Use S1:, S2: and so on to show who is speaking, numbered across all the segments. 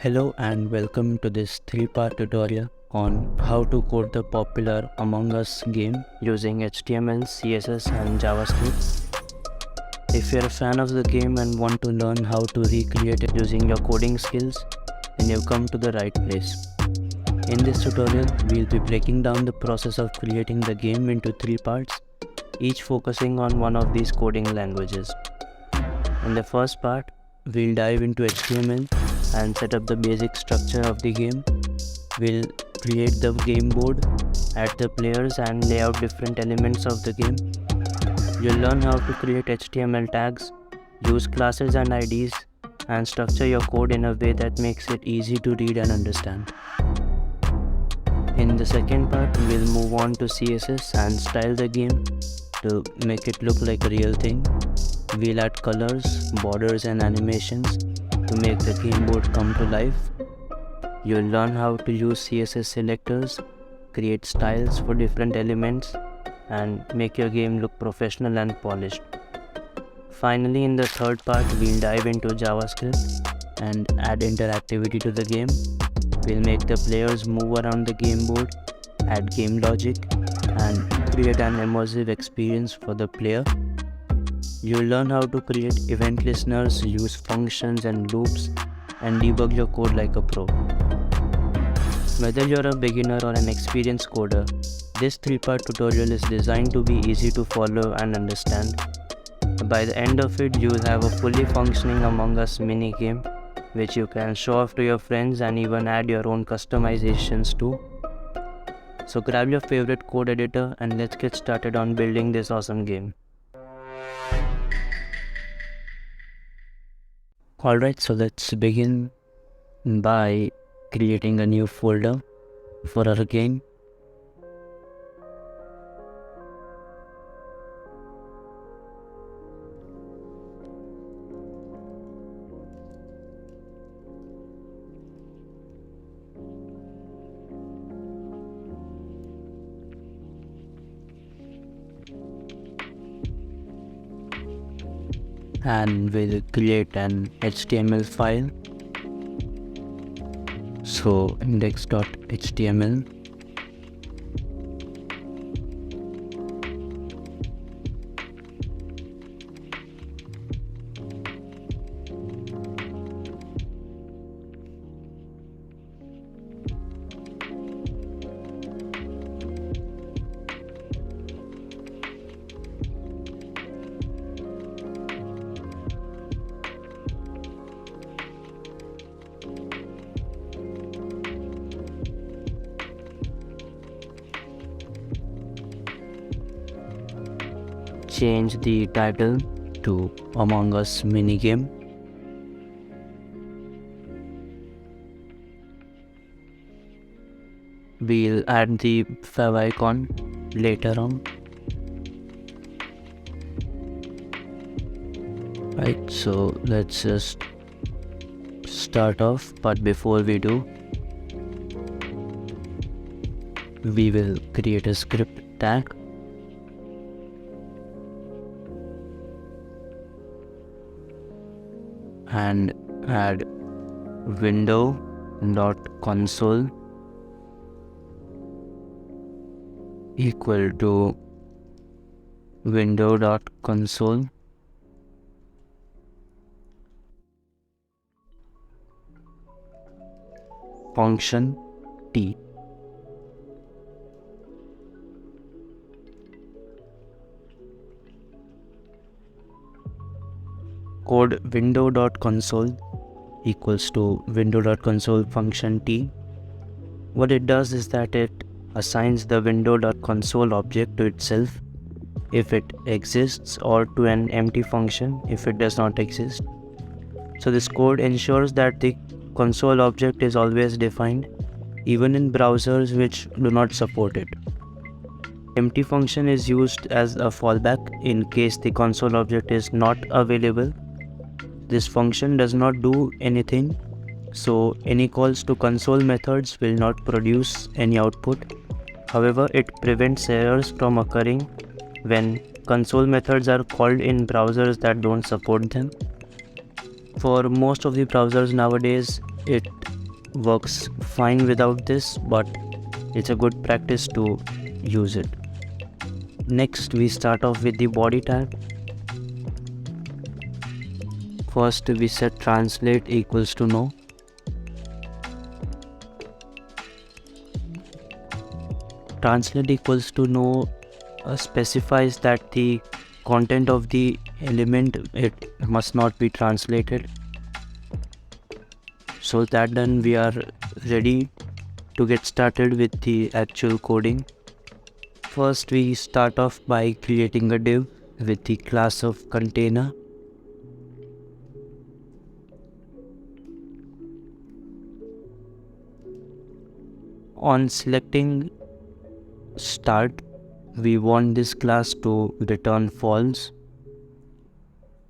S1: Hello and welcome to this 3-part tutorial on how to code the popular Among Us game using HTML, CSS and JavaScript. If you're a fan of the game and want to learn how to recreate it using your coding skills, then you've come to the right place. In this tutorial, we'll be breaking down the process of creating the game into 3 parts, each focusing on one of these coding languages. In the first part, we'll dive into HTML and set up the basic structure of the game. We'll create the game board, add the players and lay out different elements of the game. You'll learn how to create HTML tags, use classes and IDs, and structure your code in a way that makes it easy to read and understand. In the second part, we'll move on to CSS and style the game to make it look like a real thing. We'll add colors, borders and animations to make the game board come to life. You'll learn how to use CSS selectors, create styles for different elements, and make your game look professional and polished. Finally, in the third part, we'll dive into JavaScript and add interactivity to the game. We'll make the players move around the game board, add game logic, and create an immersive experience for the player. You'll learn how to create event listeners, use functions and loops, and debug your code like a pro. Whether you're a beginner or an experienced coder, this 3-part tutorial is designed to be easy to follow and understand. By the end of it, you'll have a fully functioning Among Us mini game, which you can show off to your friends and even add your own customizations to. So grab your favorite code editor and let's get started on building this awesome game. Alright, so let's begin by creating a new folder for our game. And we'll create an HTML file. So index.html. Change the title to Among Us minigame. We'll add the favicon later on. Right, so let's just start off, but before we do, we will create a script tag. And add window.console equal to window.console function t. Code window.console equals to window.console function t. What it does is that it assigns the window.console object to itself if it exists, or to an empty function if it does not exist. So this code ensures that the console object is always defined, even in browsers which do not support it. Empty function is used as a fallback in case the console object is not available. This function does not do anything, so any calls to console methods will not produce any output. However, it prevents errors from occurring when console methods are called in browsers that don't support them. For most of the browsers nowadays, it works fine without this, but it's a good practice to use it. Next, we start off with the body tag. First, we set translate equals to no. Translate equals to no specifies that the content of the element, it must not be translated. So that done, we are ready to get started with the actual coding. First, we start off by creating a div with the class of container. On selecting start, we want this class to return false.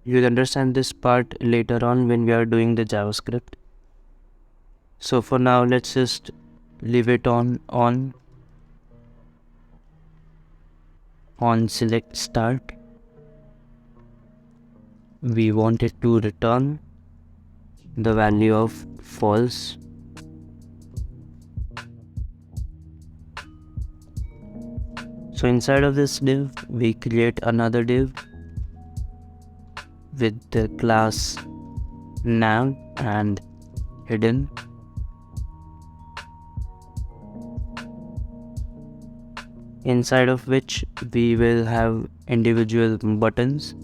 S1: You'll understand this part later on when we are doing the JavaScript. So for now, let's just leave it on select start. We want it to return the value of false. So inside of this div, we create another div with the class nav and hidden. Inside of which we will have individual buttons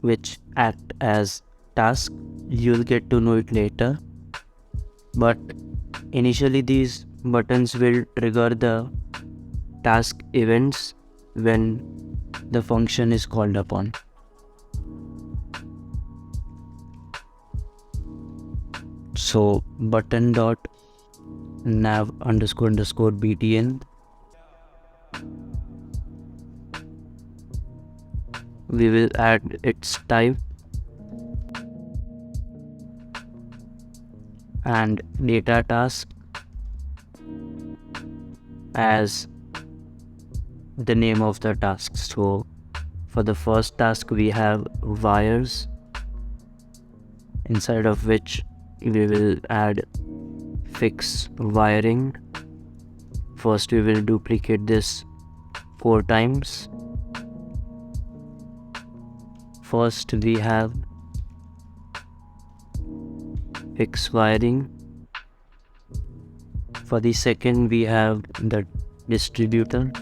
S1: which act as task. You'll get to know it later, but initially these buttons will trigger the task events when the function is called upon. So button dot nav underscore underscore btn, we will add its type and data task as the name of the task. So for the first task we have wires, inside of which we will add fix wiring. First we will duplicate this 4 times. First we have fix wiring. For the second we have the distributor.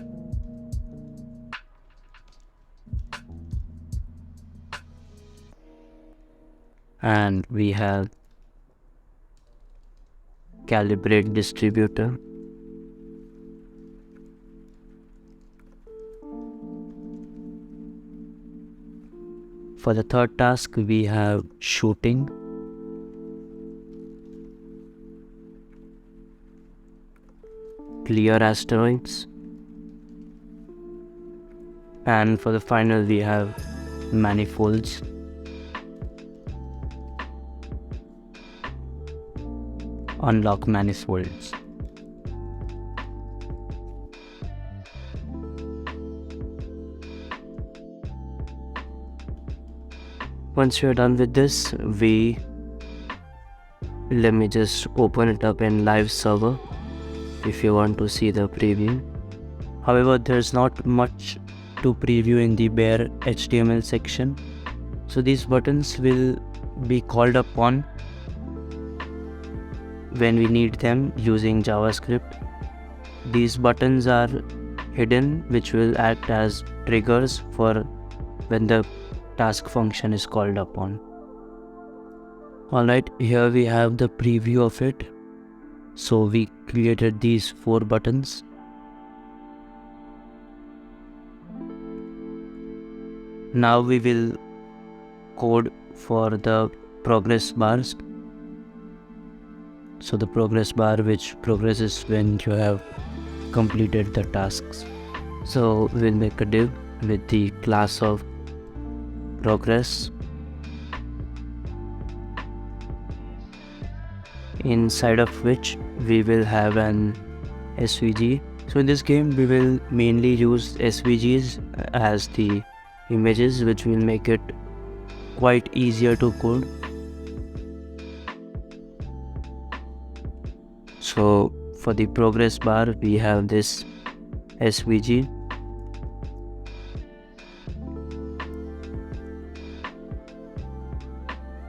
S1: And we have calibrate distributor. For the third task we have shooting. Clear asteroids. And for the final we have manifolds. Unlock manifolds. Once we are done with this, let me just open it up in live server if you want to see the preview. However, there's not much to preview in the bare HTML section. So these buttons will be called upon when we need them using JavaScript. These buttons are hidden, which will act as triggers for when the task function is called upon. Alright, here we have the preview of it. So we created these 4 buttons. Now we will code for the progress bars. So the progress bar which progresses when you have completed the tasks. So we'll make a div with the class of progress. Inside of which we will have an SVG. So in this game we will mainly use SVGs as the images, which will make it quite easier to code. So for the progress bar, we have this SVG.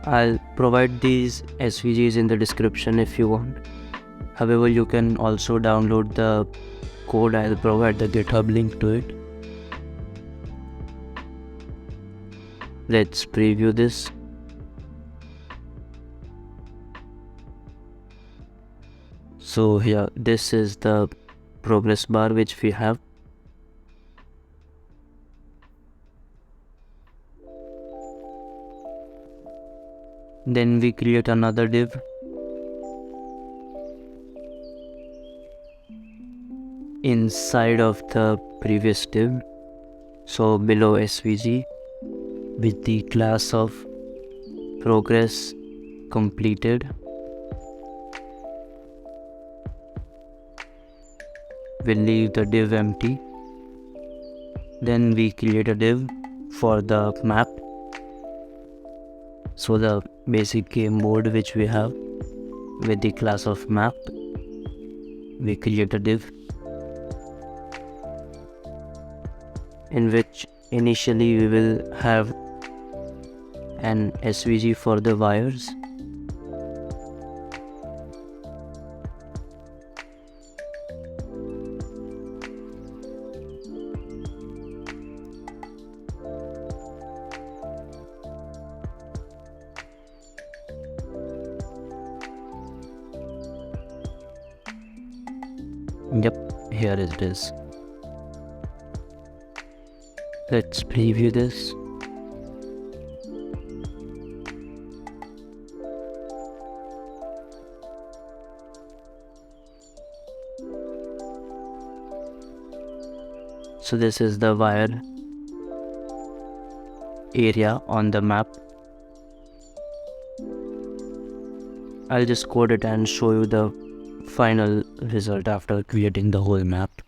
S1: I'll provide these SVGs in the description if you want. However, you can also download the code. I'll provide the GitHub link to it. Let's preview this. So here, this is the progress bar which we have. Then we create another div. Inside of the previous div, so below SVG, with the class of progress completed. We'll leave the div empty. Then we create a div for the map. So the basic game mode which we have with the class of map, we create a div in which initially we will have an SVG for the wires. Yep, here it is. Let's preview this. So this is the wire area on the map. I'll just code it and show you the final result after creating the whole map.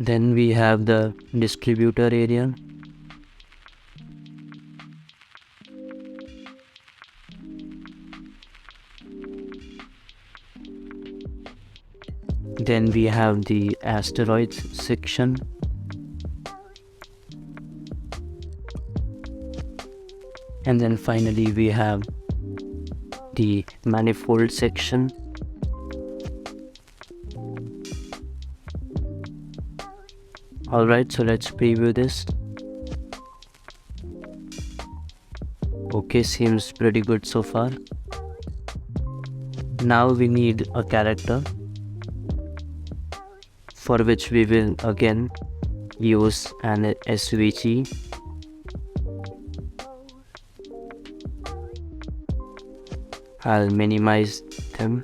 S1: Then we have the distributor area. Then we have the asteroids section. And then finally we have the manifold section. Alright, so let's preview this. Okay, seems pretty good so far. Now we need a character, for which we will again use an SVG. I'll minimize them.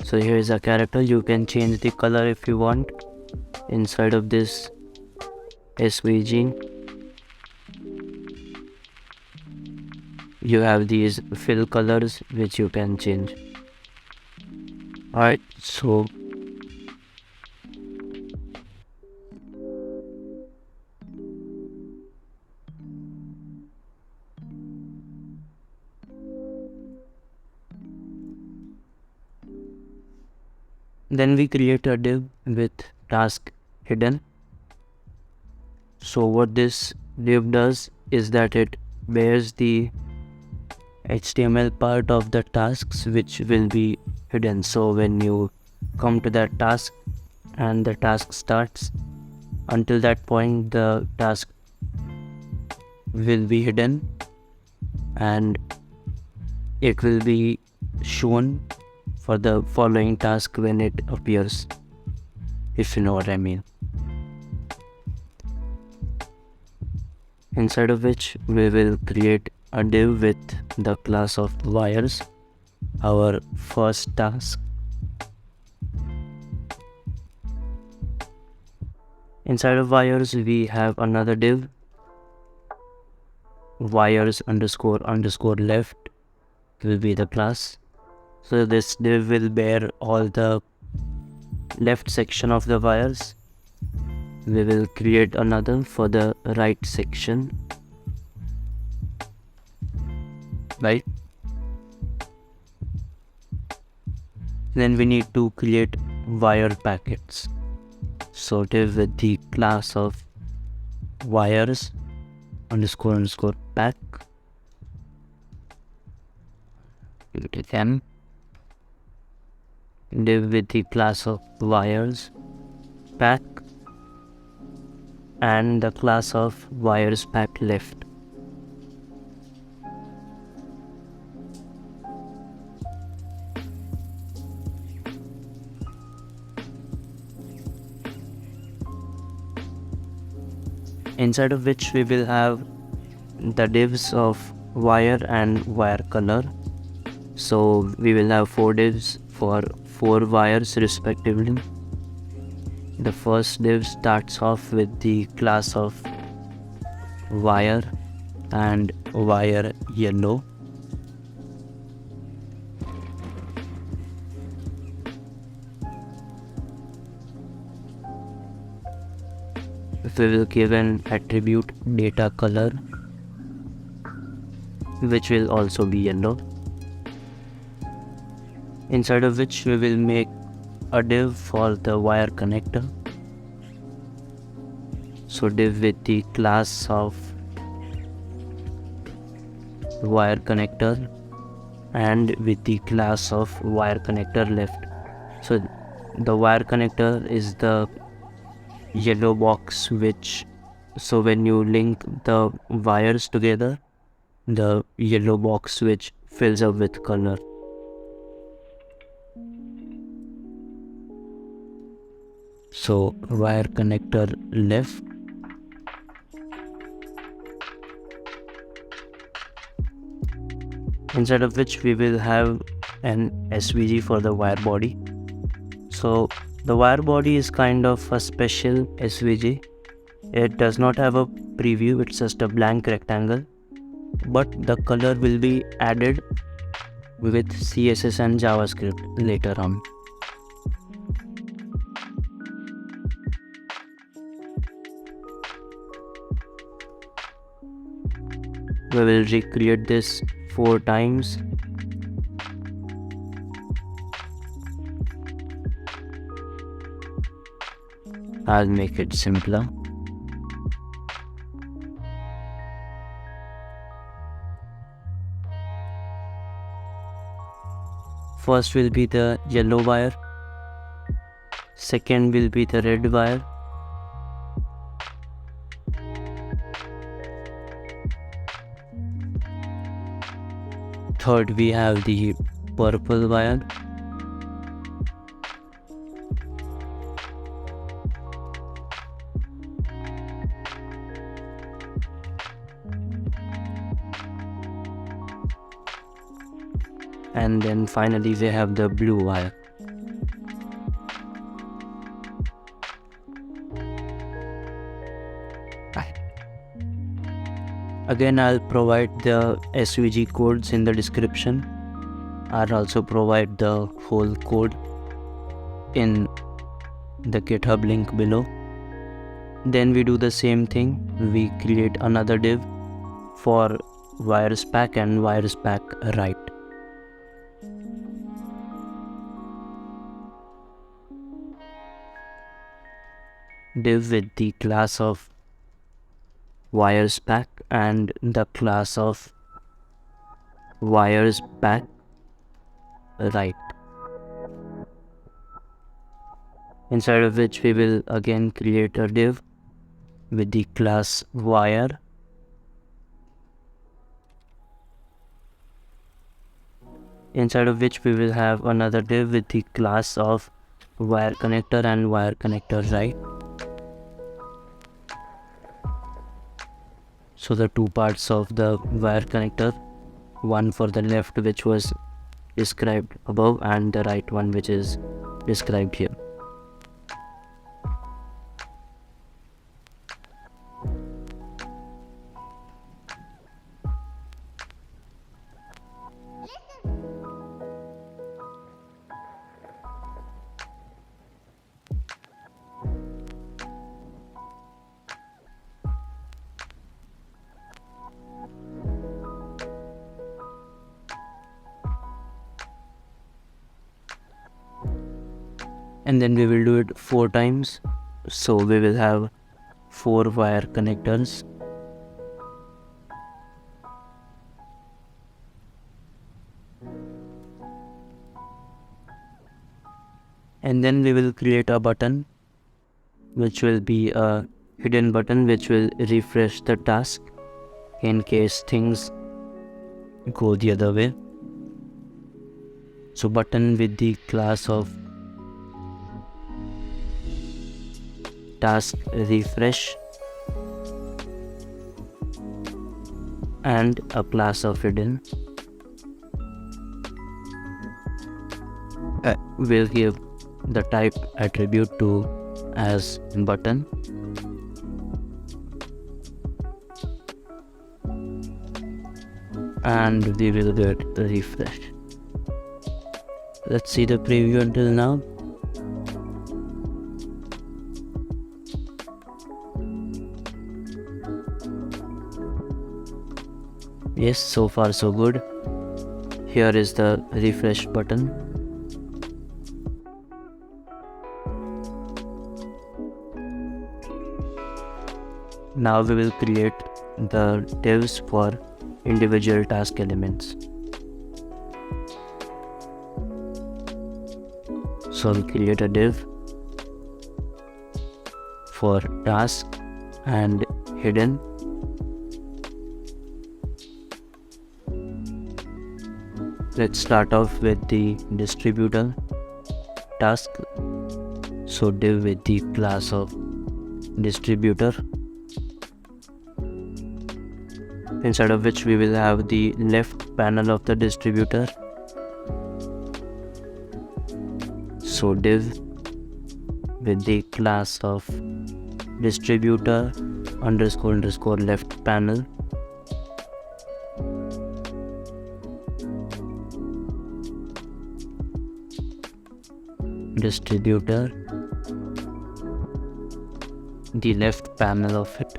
S1: So here is a character. You can change the color if you want inside of this SVG. You have these fill colors which you can change. Alright, so then we create a div with task hidden. So what this div does is that it bears the HTML part of the tasks which will be hidden. So when you come to that task and the task starts, until that point the task will be hidden and it will be shown for the following task when it appears, if you know what I mean. Inside of which we will create a div with the class of wires, our first task. Inside of wires we have another div, wires underscore left will be the class. So this div will bear all the left section of the wires. We will create another for the right section. right? Then we need to create wire packets. So div with the class of wires underscore pack. Them div with the class of wires pack and the class of wires pack left. Inside of which we will have the divs of wire and wire color. So we will have 4 divs for 4 wires respectively. The first div starts off with the class of wire and wire yellow. We will give an attribute data color, which will also be yellow. Inside of which we will make a div for the wire connector. So div with the class of wire connector and with the class of wire connector left. So the wire connector is the yellow box which, so when you link the wires together, the yellow box which fills up with color. So wire connector left, inside of which we will have an SVG for the wire body. So the wire body is kind of a special SVG. It does not have a preview, it's just a blank rectangle, but the color will be added with CSS and JavaScript later on. We will recreate this 4 times. I'll make it simpler. First will be the yellow wire, second will be the red wire, third we have the purple wire, and then finally we have the blue wire. Again, I'll provide the SVG codes in the description. I'll also provide the whole code in the GitHub link below. Then we do the same thing. We create another div for wires pack and wires pack right. Div with the class of wires pack and the class of wires pack right, inside of which we will again create a div with the class wire, inside of which we will have another div with the class of wire connector and wire connector right. So the 2 parts of the wire connector, one for the left which was described above and the right one which is described here. and then we will do it 4 times. So we will have 4 wire connectors. And then we will create a button, which will be a hidden button which will refresh the task in case things go the other way. So button with the class of task refresh and a class of hidden. We'll give the type attribute to as button. And we will get refresh. Let's see the preview until now. Yes, so far so good. Here is the refresh button. Now we will create the divs for individual task elements. So we'll create a div for task and hidden. Let's start off with the distributor task. So div with the class of distributor, inside of which we will have the left panel of the distributor. So div with the class of distributor __ left panel. Distributor, the left panel of it,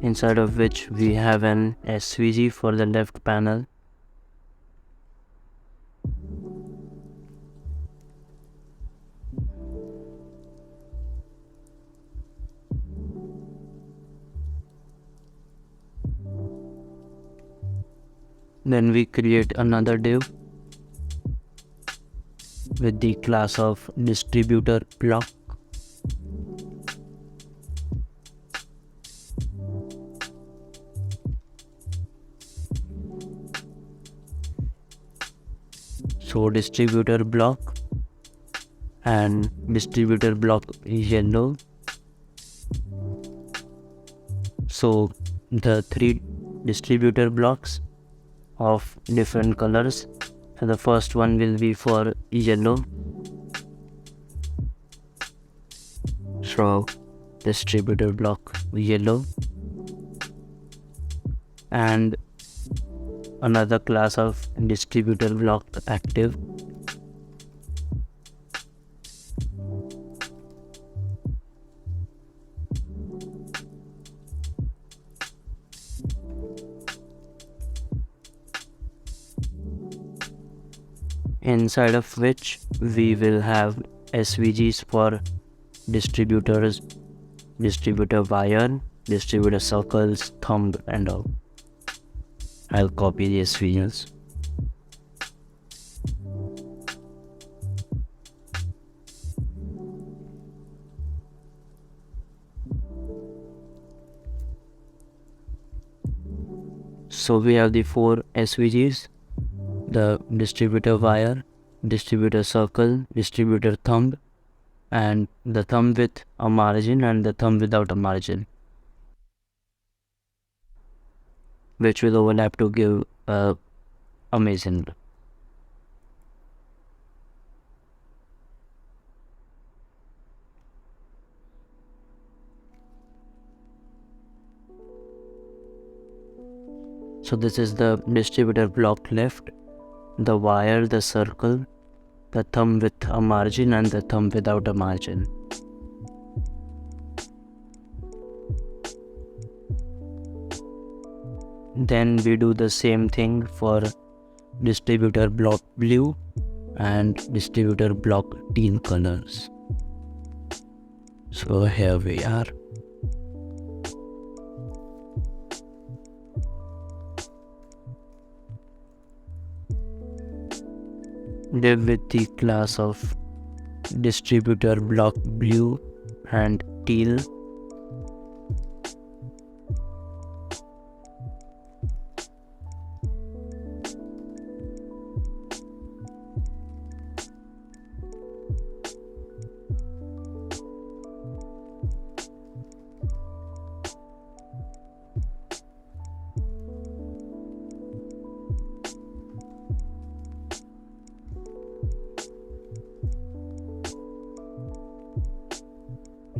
S1: inside of which we have an SVG for the left panel. Then we create another div with the class of distributor block. So distributor block and distributor block yellow. So the 3 distributor blocks of different colors. So the first one will be for yellow. So distributor block yellow, and another class of distributor block active. Inside of which we will have SVGs for distributors, distributor wire, distributor circles, thumb and all. I'll copy the SVGs. So we have the 4 SVGs, the distributor wire, distributor circle, distributor thumb, and the thumb with a margin and the thumb without a margin, which will overlap to give amazing. So this is the distributor block left, the wire, the circle, the thumb with a margin and the thumb without a margin. Then we do the same thing for distributor block blue, and distributor block teal colors. So here we are. Div with the class of distributor block blue and teal.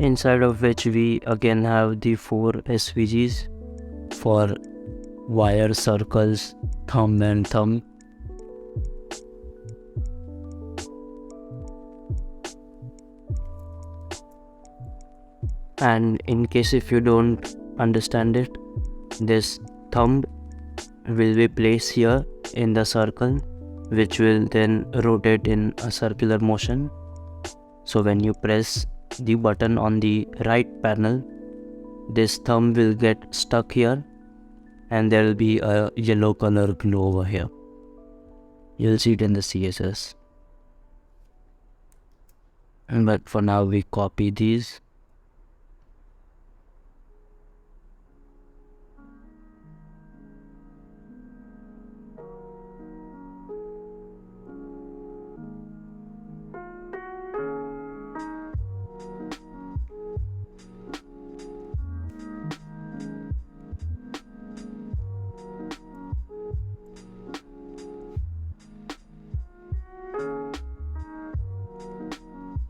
S1: Inside of which we again have the 4 SVGs for wire, circles, thumb and thumb. And in case if you don't understand it, this thumb will be placed here in the circle, which will then rotate in a circular motion. So when you press the button on the right panel, this thumb will get stuck here and there will be a yellow color glow over here. You'll see it in the CSS. But for now we copy these.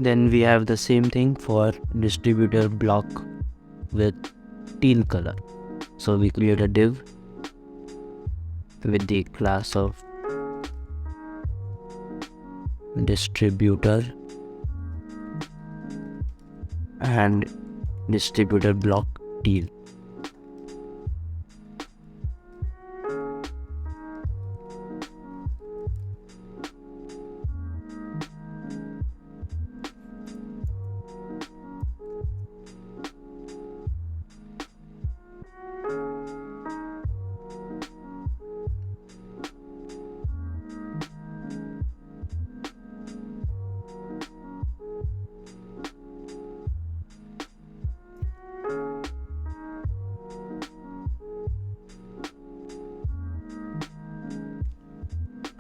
S1: Then we have the same thing for distributor block with teal color. So we create a div with the class of distributor and distributor block teal.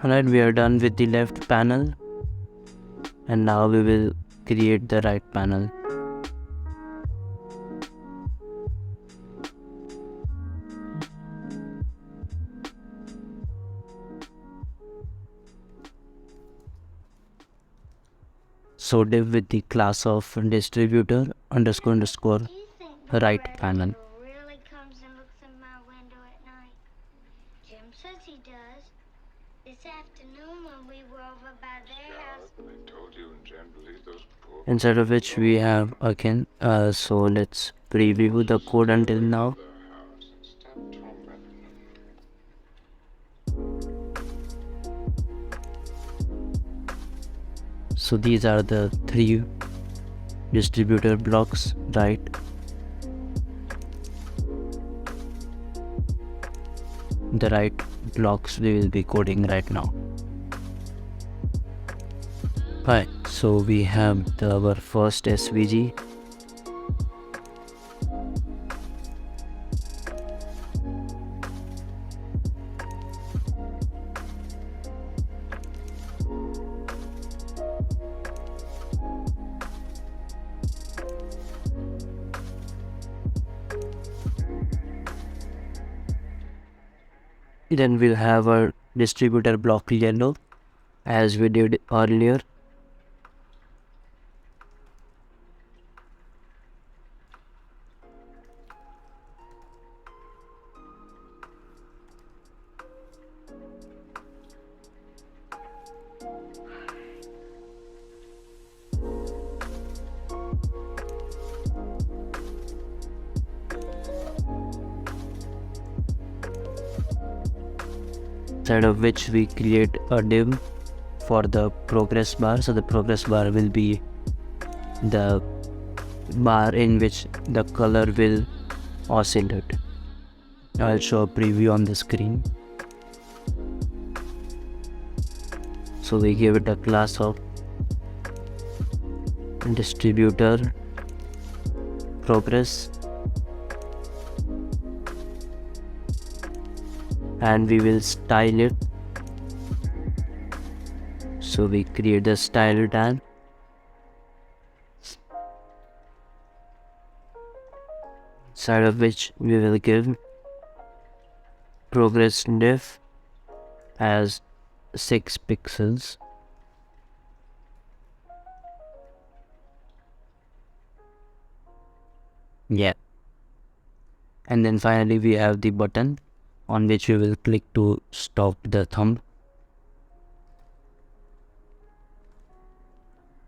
S1: Alright, we are done with the left panel and now we will create the right panel. So div with the class of distributor underscore underscore right panel.
S2: Really comes and looks in my window at night. Jim says he does. This afternoon when we were over by their house.
S3: I told you, and Jen believed those poor.
S1: Inside of which we have again, so let's preview the code until now. So these are the 3 distributor blocks, right? The right blocks we will be coding right now. Right, so we have our first SVG. Then we'll have our distributor block yellow as we did earlier. Inside of which we create a div for the progress bar. So the progress bar will be the bar in which the color will oscillate. I'll show a preview on the screen. So we give it a class of distributor progress, and we will style it. So we create the style tag, side of which we will give progress diff as 6 pixels. Yeah. And then finally we have the button on which we will click to stop the thumb.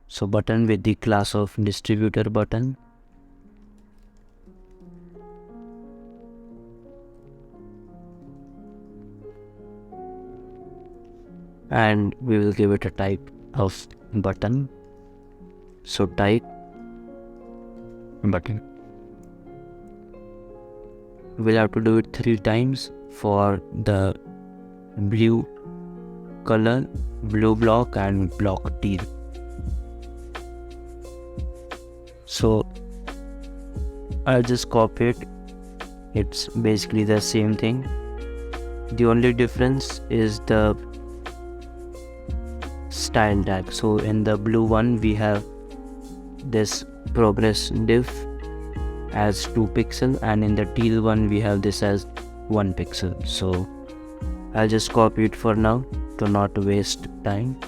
S1: So button with the class of distributor button. And we will give it a type of button. So type button. We'll have to do it 3 times for the blue color, blue block and block teal. So I'll just copy it. It's basically the same thing. The only difference is the style tag. So in the blue one we have this progress diff as 2 pixel, and in the teal one we have this as 1 pixel. So I'll just copy it for now to not waste time.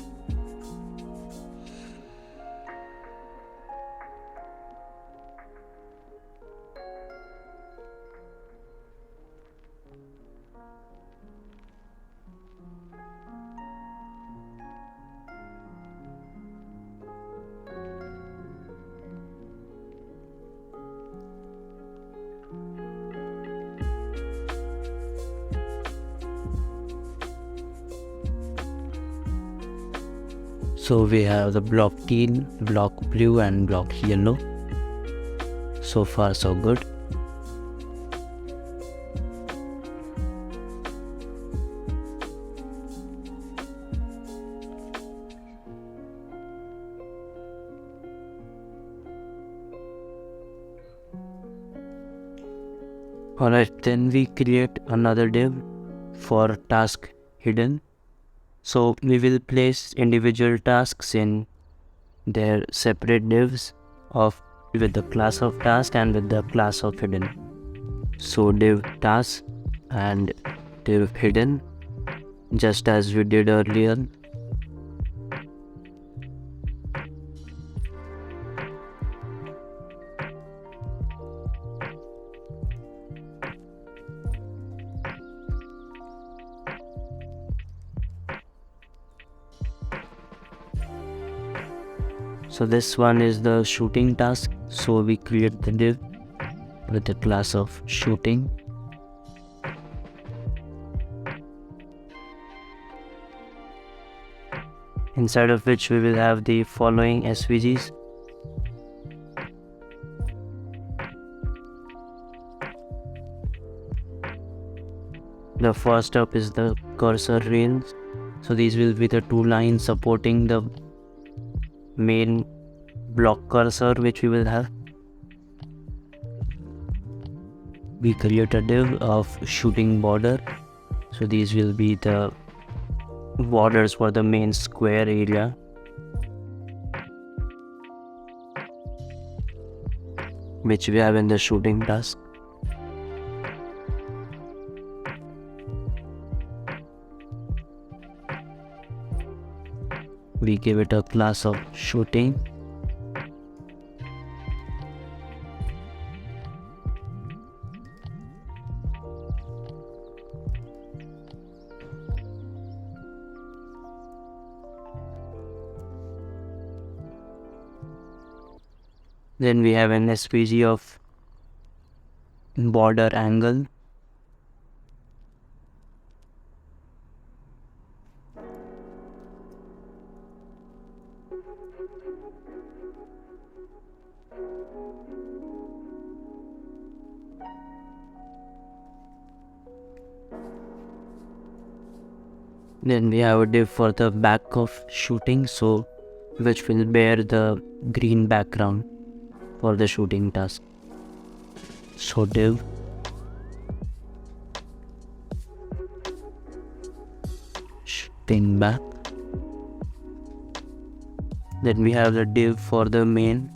S1: So we have the block teal, block blue and block yellow. So far so good. Alright, then we create another div for task hidden. So we will place individual tasks in their separate divs with the class of task and with the class of hidden. So div task and div hidden, just as we did earlier. So this one is the shooting task. So we create the div with the class of shooting. Inside of which we will have the following SVGs. The first up is the cursor rails. So these will be the 2 lines supporting the main block cursor which we will have. We create a div of shooting border. So these will be the borders for the main square area. Which we have in the shooting task. We give it a class of shooting. Then we have an SVG of border angle. Then we have a div for the back of shooting, so which will bear the green background for the shooting task. So div shooting back. Then we have the div for the main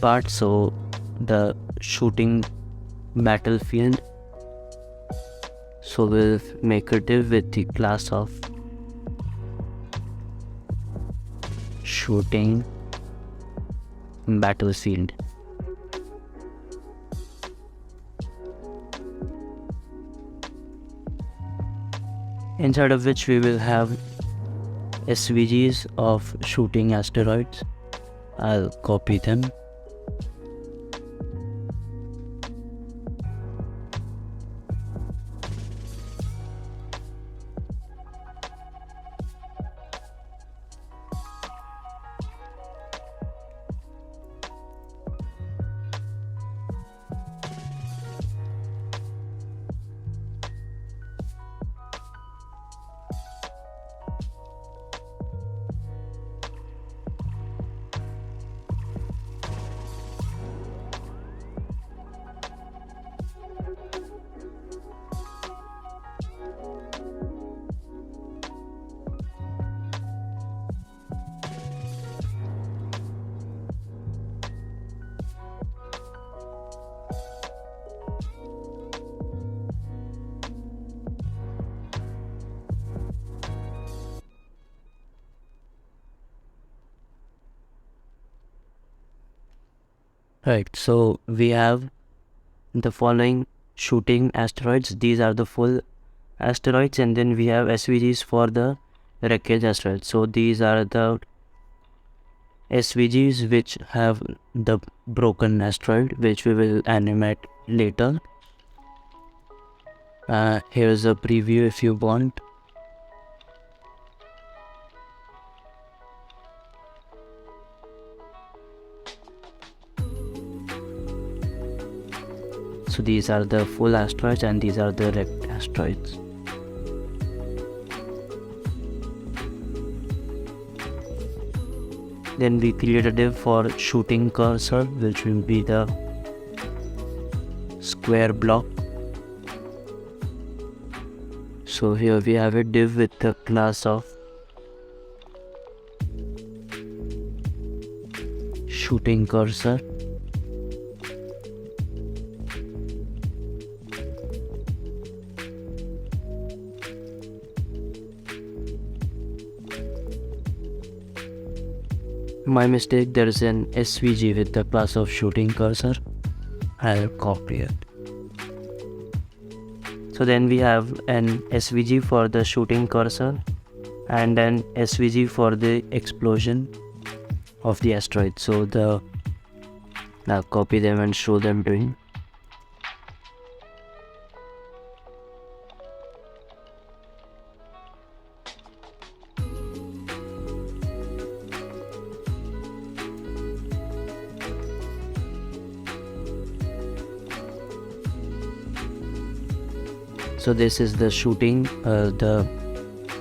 S1: part, so the shooting battlefield. So we'll make a div with the class of shooting battlefield. Inside of which we will have SVGs of shooting asteroids. I'll copy them. Right, so we have the following shooting asteroids. These are the full asteroids, and then we have SVGs for the wreckage asteroids. So these are the SVGs which have the broken asteroid, which we will animate later. Here's a preview if you want. So these are the full asteroids and these are the wrecked asteroids. Then we create a div for shooting cursor, which will be the square block. So here we have a div with the class of shooting cursor. My mistake, there is an SVG with the class of shooting cursor. I'll copy it. So then we have an SVG for the shooting cursor and an SVG for the explosion of the asteroid. So I'll copy them and show them to you. So this is the shooting, the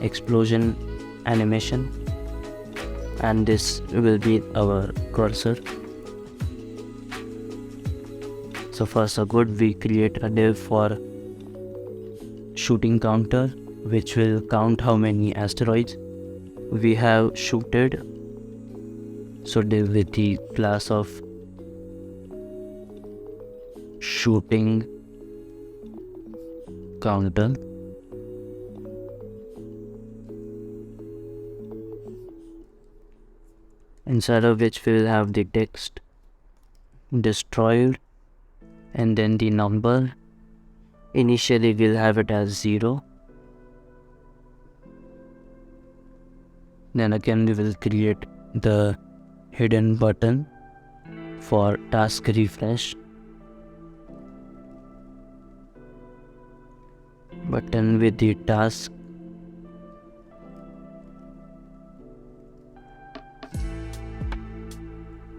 S1: explosion animation, and this will be our cursor. So first we create a div for shooting counter, which will count how many asteroids we have shooted. So div with the class of shooting counter. Inside of which we will have the text destroyed and then the number. Initially we'll have it as 0. Then again we will create the hidden button for task refresh. Button with the task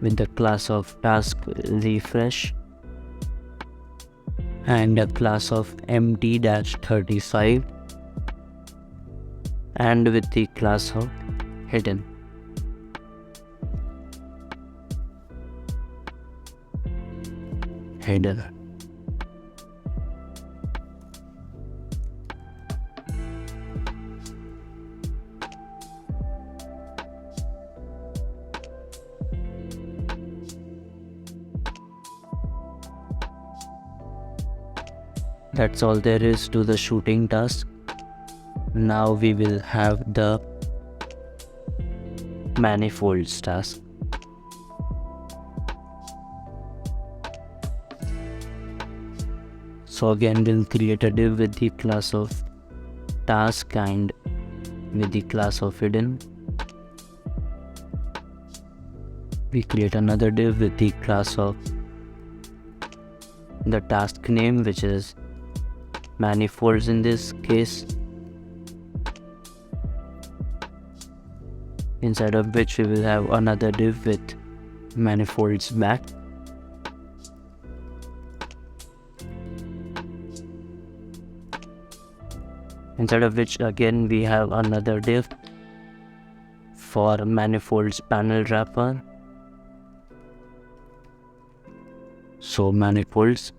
S1: with the class of task refresh and a class of empty-35 and with the class of hidden. Header. That's all there is to the shooting task. Now we will have the manifolds task. So again, we'll create a div with the class of task and with the class of hidden. We create another div with the class of the task name, which is manifolds in this case, inside of which we will have another div with manifolds back. Inside of which again we have another div for manifolds panel wrapper. So manifolds.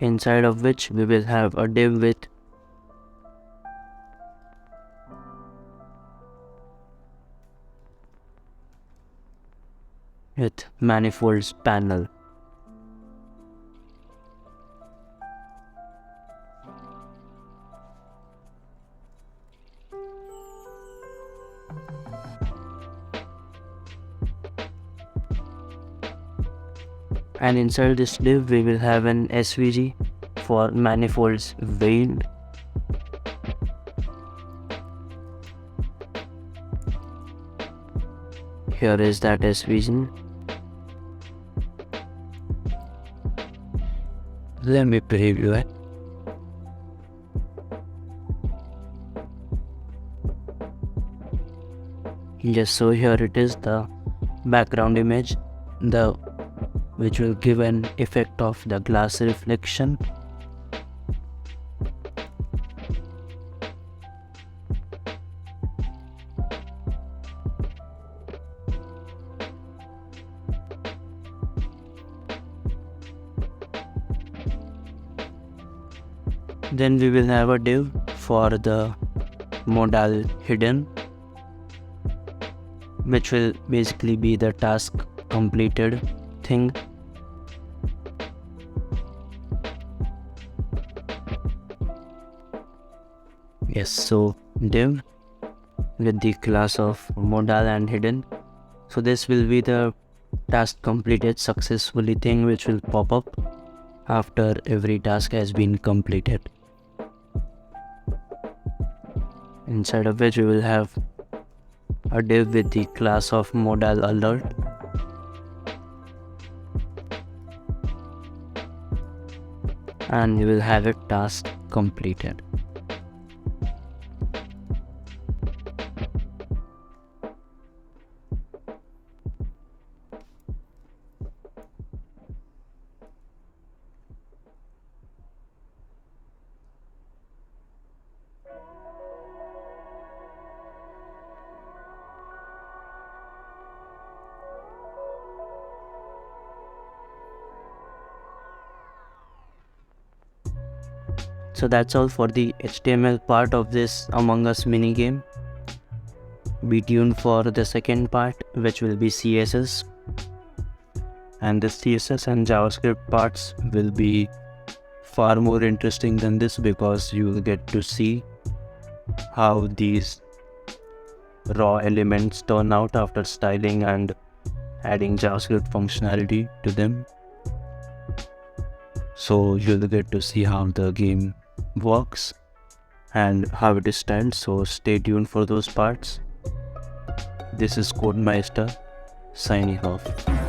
S1: Inside of which we will have a div with manifolds panel. And inside this div we will have an SVG for manifolds veiled. Here is that SVG. Let me preview it. Yes, so here it is, the background image, which will give an effect of the glass reflection. Then we will have a div for the modal hidden, which will basically be the task completed thing. Yes, so div with the class of modal and hidden. So this will be the task completed successfully thing, which will pop up after every task has been completed. Inside of which we will have a div with the class of modal alert. And we will have a task completed. So that's all for the HTML part of this Among Us minigame. Be tuned for the second part, which will be CSS. And the CSS and JavaScript parts will be far more interesting than this, because you will get to see how these raw elements turn out after styling and adding JavaScript functionality to them. So you'll get to see how the game works and how it is styled. So stay tuned for those parts. This is KodeMeister signing off.